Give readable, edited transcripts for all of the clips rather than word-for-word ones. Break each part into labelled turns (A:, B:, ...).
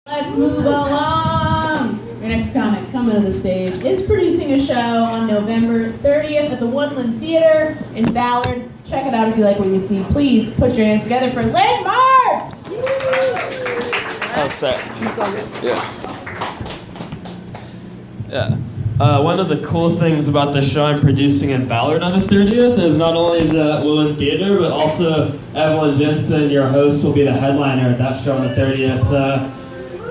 A: Let's move along. Your next comic coming to the stage is producing a show on November 30th at the LLynn Theater in Ballard. Check it out if you like what you see. Please put your hands together for LLynn Marks!
B: Upset. Yeah. One of the cool things about the show I'm producing in Ballard on the 30th is not only is it at LLynn Theater, but also Evelyn Jensen, your host, will be the headliner at that show on the 30th. So,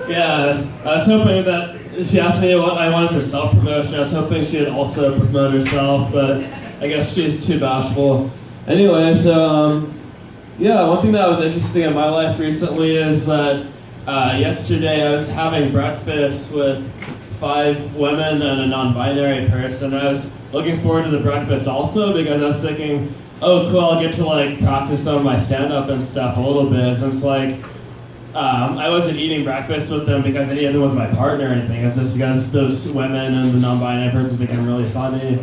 B: yeah, I was hoping that she asked me what I wanted for self-promotion. I was hoping she'd also promote herself, but I guess she's too bashful. Anyway, so, yeah, one thing that was interesting in my life recently is that yesterday I was having breakfast with 5 women and a non-binary person. I was looking forward to the breakfast also because I was thinking, oh cool, I'll get to like practice some of my stand-up and stuff a little bit. So it's like, I wasn't eating breakfast with them because any of them was my partner or anything. It's just because those women and the non-binary person think I'm really funny.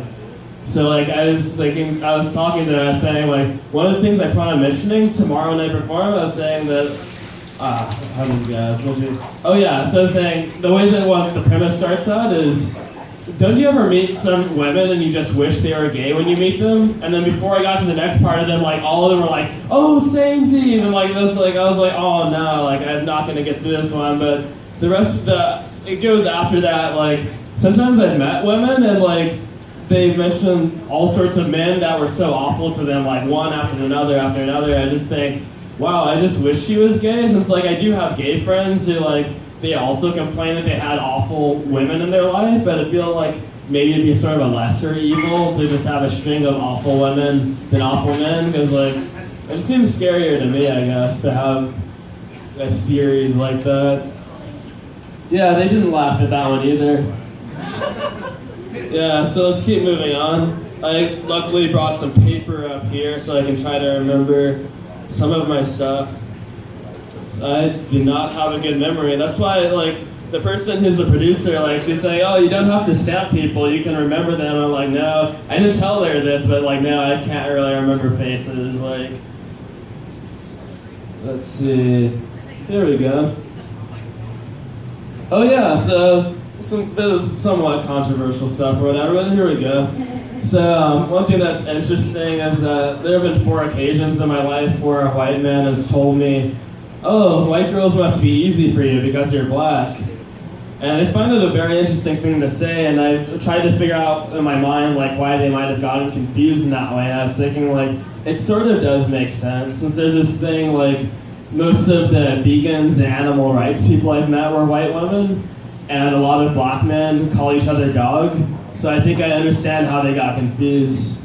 B: So like I was talking to them, I was saying like, one of the things I plan on mentioning tomorrow when I perform, I was saying that, how did you guys, oh yeah, so I was saying, the way that the premise starts out is, don't you ever meet some women and you just wish they were gay when you meet them? And then before I got to the next part of them, like all of them were like, oh, samesies, and like this, like I was like, oh no, like I'm not gonna get through this one. But the rest of it goes after that. Like sometimes I've met women and like they mentioned all sorts of men that were so awful to them, like one after another after another. I just think, wow, I just wish she was gay. Since like I do have gay friends who like, they also complain that they had awful women in their life, but I feel like maybe it'd be sort of a lesser evil to just have a string of awful women than awful men, because like, it just seems scarier to me, I guess, to have a series like that. Yeah, they didn't laugh at that one either. Yeah, so let's keep moving on. I luckily brought some paper up here so I can try to remember some of my stuff. I do not have a good memory. That's why, like, the person who's the producer, like, she's saying, oh, you don't have to stamp people, you can remember them. I'm like, no, I didn't tell her this, but, like, no, I can't really remember faces. Like, let's see. There we go. Oh, yeah, so some bit of somewhat controversial stuff or whatever, but here we go. So, one thing that's interesting is that there have been 4 occasions in my life where a white man has told me, oh, white girls must be easy for you because you're black. And I find it a very interesting thing to say, and I tried to figure out in my mind like why they might have gotten confused in that way. And I was thinking like, it sort of does make sense, since there's this thing like, most of the vegans and animal rights people I've met were white women, and a lot of black men call each other dog, so I think I understand how they got confused.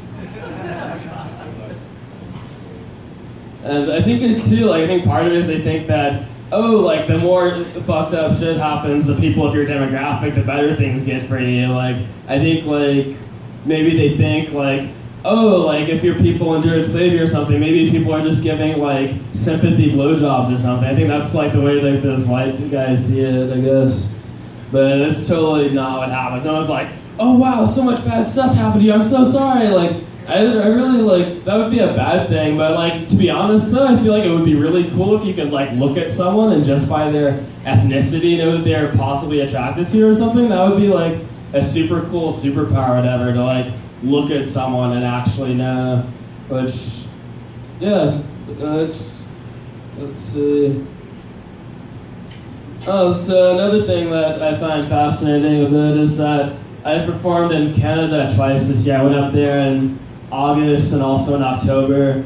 B: And I think it too, like I think part of it is they think that, oh, like the more fucked up shit happens to people of your demographic, the better things get for you. Like I think like maybe they think like, oh, like if your people endured slavery or something, maybe people are just giving like sympathy blowjobs or something. I think that's like the way like those white guys see it, I guess. But it's totally not what happens. No one's like, oh wow, so much bad stuff happened to you, I'm so sorry. Like I really like, that would be a bad thing, but like, to be honest though, I feel like it would be really cool if you could like look at someone and just by their ethnicity know that they're possibly attracted to you or something. That would be like a super cool superpower or whatever, to like look at someone and actually know, which, yeah, let's see. Oh, so another thing that I find fascinating of it is that I performed in Canada twice this year. I went up there in August and also in October.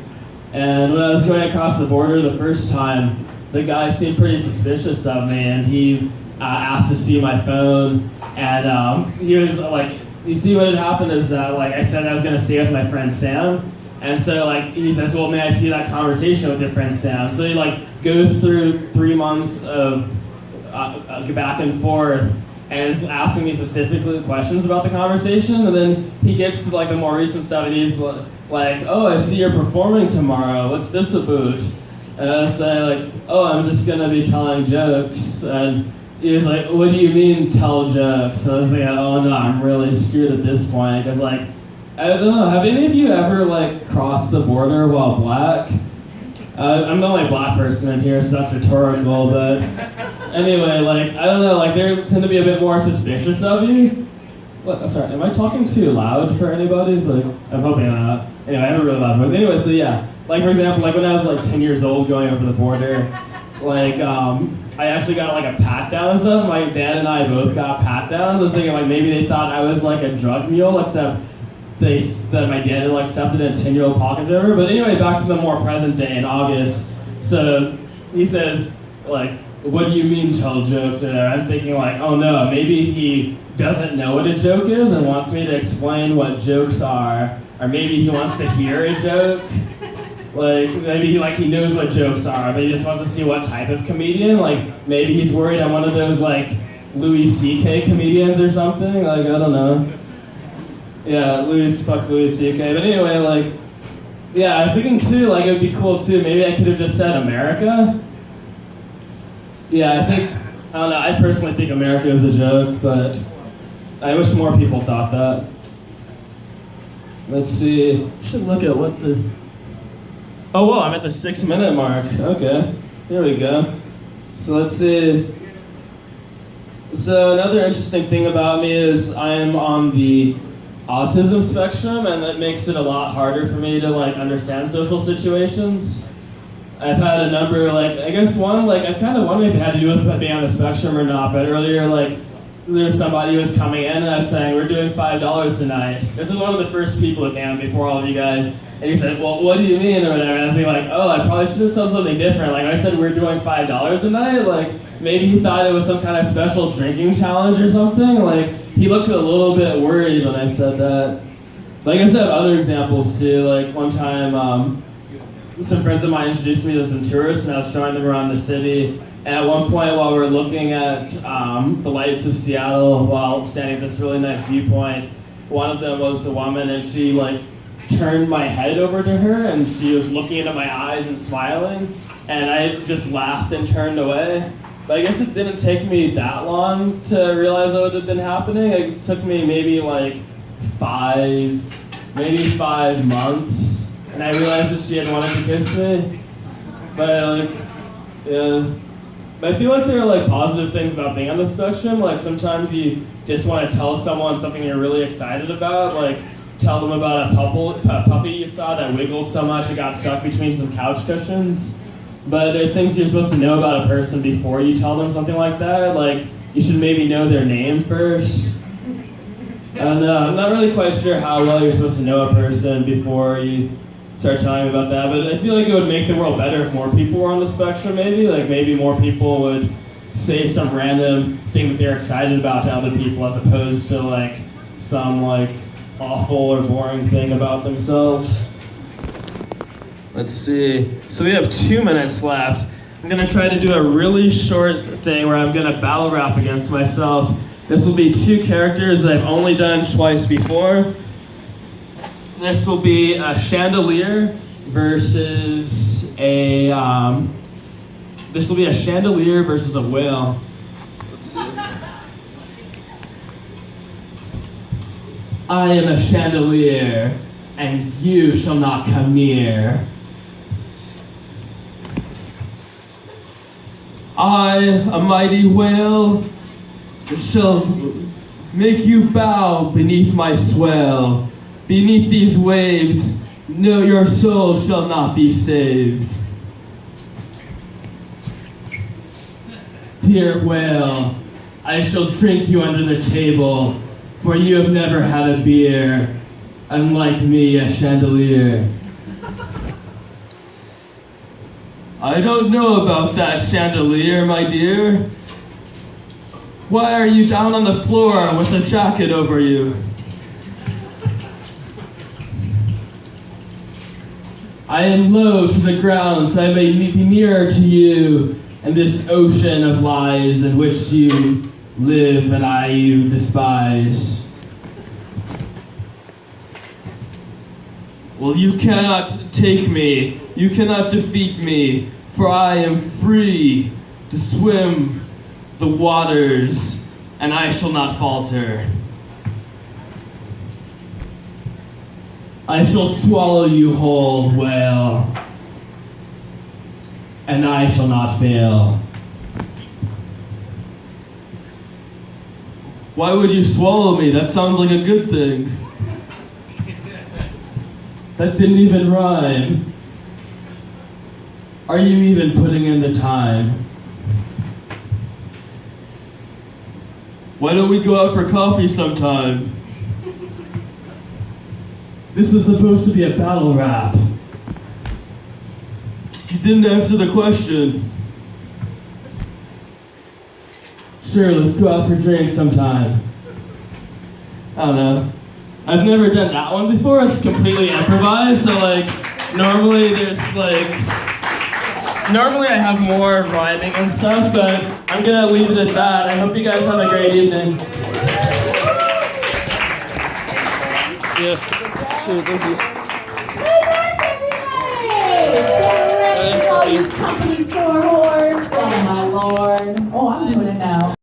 B: And when I was going across the border the first time, the guy seemed pretty suspicious of me, and he asked to see my phone. And he was like, you see what had happened is that like I said I was gonna stay with my friend Sam. And so like he says, well, may I see that conversation with your friend Sam? So he like goes through 3 months of back and forth, and is asking me specifically questions about the conversation, and then he gets to like the more recent stuff, and he's like, oh, I see you're performing tomorrow, what's this about? And I was saying like, oh, I'm just gonna be telling jokes, and he was like, what do you mean tell jokes? So I was like, oh no, I'm really screwed at this point, because like, I don't know, have any of you ever like crossed the border while black? I'm the only black person in here, so that's rhetorical, but Anyway, like, I don't know, like, they tend to be a bit more suspicious of you. What, sorry, am I talking too loud for anybody? Like, I'm hoping not. Anyway, I have a really loud voice. Anyway, so yeah, like, for example, like, when I was, like, 10 years old going over the border, like, I actually got, like, a pat-down and stuff. My dad and I both got pat-downs. I was thinking, like, maybe they thought I was, like, a drug mule, except that my dad had, like, stuffed it in a 10-year-old pocket server. But anyway, back to the more present day in August. So he says, like, what do you mean tell jokes? And I'm thinking, like, oh no, maybe he doesn't know what a joke is and wants me to explain what jokes are. Or maybe he wants to hear a joke. Like, maybe he knows what jokes are, but he just wants to see what type of comedian. Like, maybe he's worried I'm one of those, like, Louis C.K. comedians or something. Like, I don't know. Yeah, fuck Louis C.K. But anyway, like, yeah, I was thinking too, like, it would be cool too. Maybe I could have just said America. Yeah, I don't know, I personally think America is a joke, but I wish more people thought that. Let's see, I should look at what the... Oh, whoa, I'm at the 6-minute mark. Okay, here we go. So let's see. So another interesting thing about me is I'm on the autism spectrum, and that makes it a lot harder for me to, like, understand social situations. I've had a number, like, I guess one, like, I kind of wondered if it had to do with being on the spectrum or not, but earlier, like, there was somebody who was coming in and I was saying, we're doing $5 tonight. This was one of the first people who came before all of you guys. And he said, well, what do you mean, or whatever? And I was thinking, like, oh, I probably should have said something different. Like, I said we're doing $5 tonight. Like, maybe he thought it was some kind of special drinking challenge or something. Like, he looked a little bit worried when I said that. Like, I said, other examples too. Like, one time, some friends of mine introduced me to some tourists, and I was showing them around the city. And at one point, while we were looking at the lights of Seattle while standing at this really nice viewpoint, one of them was a woman, and she, like, turned my head over to her, and she was looking into my eyes and smiling, and I just laughed and turned away. But I guess it didn't take me that long to realize what had been happening. It took me maybe like 5 months, and I realized that she had wanted to kiss me. But yeah. But I feel like there are, like, positive things about being on the spectrum. Like, sometimes you just want to tell someone something you're really excited about. Like, tell them about a puppy you saw that wiggled so much it got stuck between some couch cushions. But there are things you're supposed to know about a person before you tell them something like that. Like, you should maybe know their name first. I don't know, I'm not really quite sure how well you're supposed to know a person before you start telling them about that, but I feel like it would make the world better if more people were on the spectrum, maybe. Like, maybe more people would say some random thing that they're excited about to other people as opposed to, like, some, like, awful or boring thing about themselves. Let's see. So we have 2 minutes left. I'm gonna try to do a really short thing where I'm gonna battle rap against myself. This will be 2 characters that I've only done twice before. This will be a chandelier versus a whale. Let's see. I am a chandelier, and you shall not come near. I, a mighty whale, shall make you bow beneath my swell. Beneath these waves, no, your soul shall not be saved. Dear whale, I shall drink you under the table, for you have never had a beer, unlike me, a chandelier. I don't know about that chandelier, my dear. Why are you down on the floor with a jacket over you? I am low to the ground, so I may be nearer to you and this ocean of lies in which you live and I you despise. Well, you cannot take me, you cannot defeat me, for I am free to swim the waters, and I shall not falter. I shall swallow you whole, whale, and I shall not fail. Why would you swallow me? That sounds like a good thing. That didn't even rhyme. Are you even putting in the time? Why don't we go out for coffee sometime? This was supposed to be a battle rap. You didn't answer the question. Sure, let's go out for drinks sometime. I don't know. I've never done that one before. It's completely improvised, so normally I have more rhyming and stuff, but I'm gonna leave it at that. I hope you guys have a great evening. Yeah, sure, thank you.
A: Hey, thanks everybody! All you companies